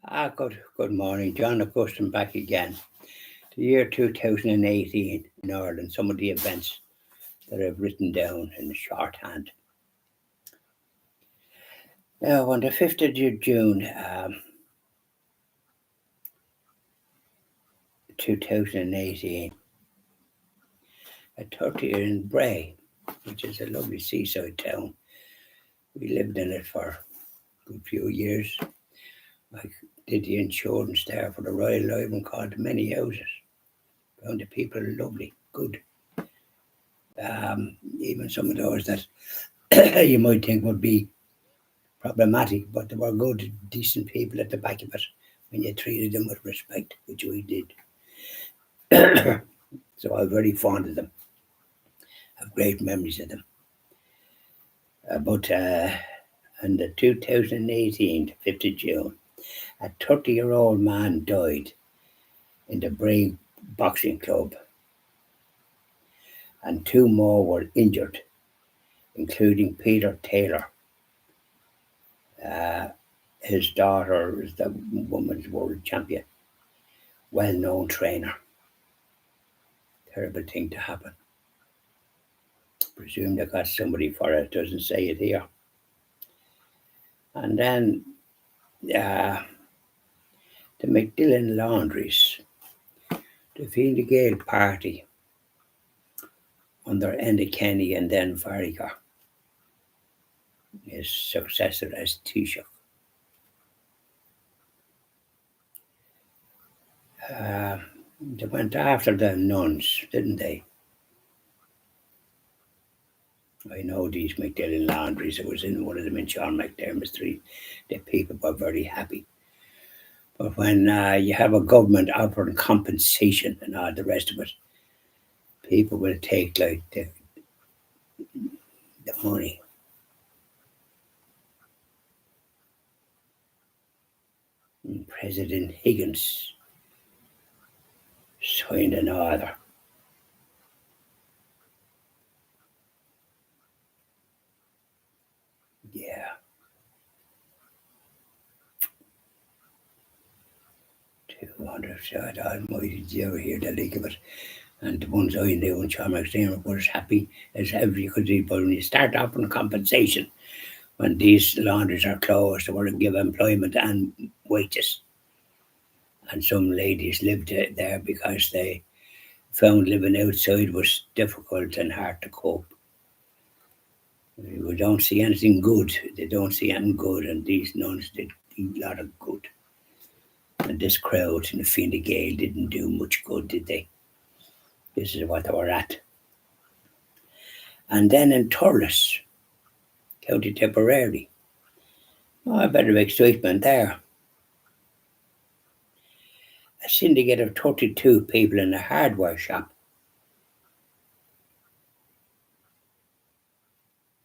Good morning, John Augustine back again. The year 2018 in Ireland, some of the events that I've written down in shorthand. Now, on the 5th of June 2018, at 30 in Bray, which is a lovely seaside town. We lived in it for a good few years. I did the insurance there for the Royal Life and called many houses. Found the people lovely, good. Even some of those that you might think would be problematic, but they were good, decent people at the back of it when you treated them with respect, which we did. So I was very fond of them. I have great memories of them. But in the 2018, 5th of June, a 30-year-old man died in the Bray boxing club, and two more were injured, including Peter Taylor. His daughter is the women's world champion, well-known trainer. Terrible thing to happen. Presume they got somebody for it, doesn't say it here. And then the McDillan Laundries, the Fine Gael party under Enda Kenny and then Farriger, his successor as Taoiseach. They went after the nuns, didn't they? I know these McDillan Laundries. I was in one of them in Sean McDermott's Street. The people were very happy. But when you have a government offering compensation and all the rest of it, people will take like the money. And President Higgins signed an order. Yeah. $200, almighty, did you ever hear the leak of it? And the ones I knew in Sean McDermott were as happy as ever you could be. But when you start offering compensation, when these laundries are closed, they want to give employment and wages. And some ladies lived there because they found living outside was difficult and hard to cope. We don't see anything good. They don't see anything good, and these nuns did a lot of good. And this crowd in the Fine Gael didn't do much good, did they? This is what they were at. And then in Thurles, County Tipperary, a bit of excitement there. A syndicate of 32 people in a hardware shop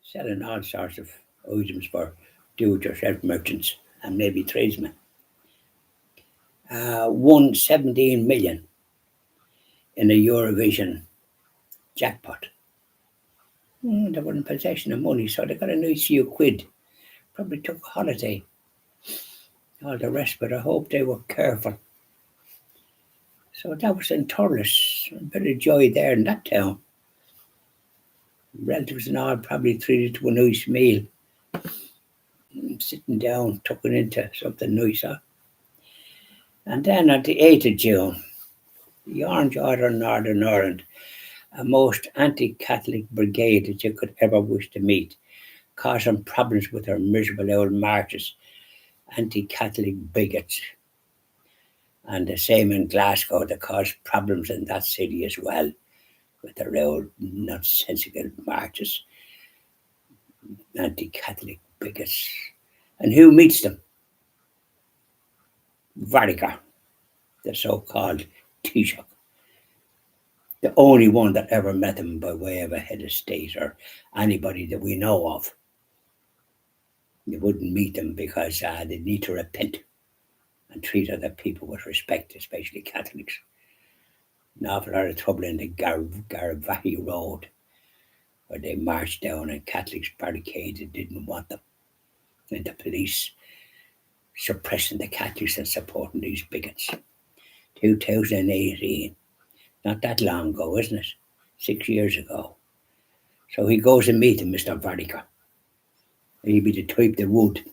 selling all sorts of items for do-it-yourself merchants and maybe tradesmen. Won 17 million in a Eurovision jackpot. They were in possession of money, so they got a nice few quid. Probably took a holiday. All the rest, but I hope they were careful. So that was in Thurles. A bit of joy there in that town. Relatives and all probably treated to a nice meal. Sitting down, tucking into something nicer. And then on the 8th of June, the Orange Order in Northern Ireland, a most anti-Catholic brigade that you could ever wish to meet, causing problems with their miserable old marches, anti-Catholic bigots. And the same in Glasgow, they caused problems in that city as well, with their old nonsensical marches, anti-Catholic bigots. And who meets them? Varriger, the so-called Taoiseach. The only one that ever met them by way of a head of state or anybody that we know of. You wouldn't meet them because they need to repent and treat other people with respect, especially Catholics. An awful lot of trouble in the Garavahi Road, where they marched down and Catholics barricaded, didn't want them. And the police suppressing the Catholics and supporting these bigots. 2018, not that long ago, isn't it? 6 years ago. So he goes and meets Mr. Vatican. He'd be the type that would.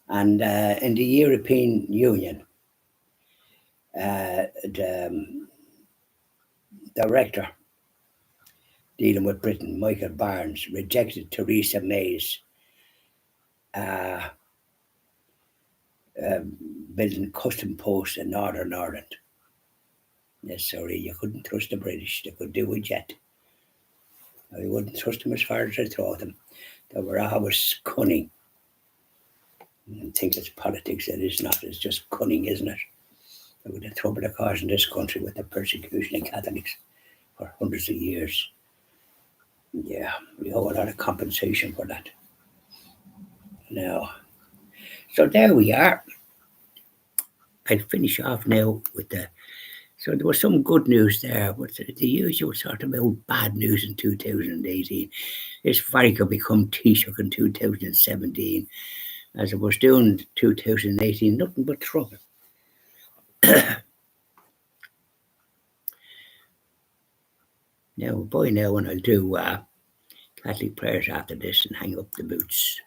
And in the European Union, the director dealing with Britain, Michael Barnes, rejected Theresa May's uh, building custom posts in Northern Ireland. Yes, sorry, you couldn't trust the British. They could do it yet. I wouldn't trust them as far as I thought them. They were always cunning. I think it's politics, it is not. It's just cunning, isn't it? With the trouble they caused in this country with the persecution of Catholics for hundreds of years. Yeah, we owe a lot of compensation for that. Now, so there we are. I'll finish off now with the. So there was some good news there, but the usual sort of old bad news in 2018. This ferry could become Taoiseach in 2017. As it was doing in 2018, nothing but trouble. Now, boy, now, and I'll do Catholic prayers after this and hang up the boots.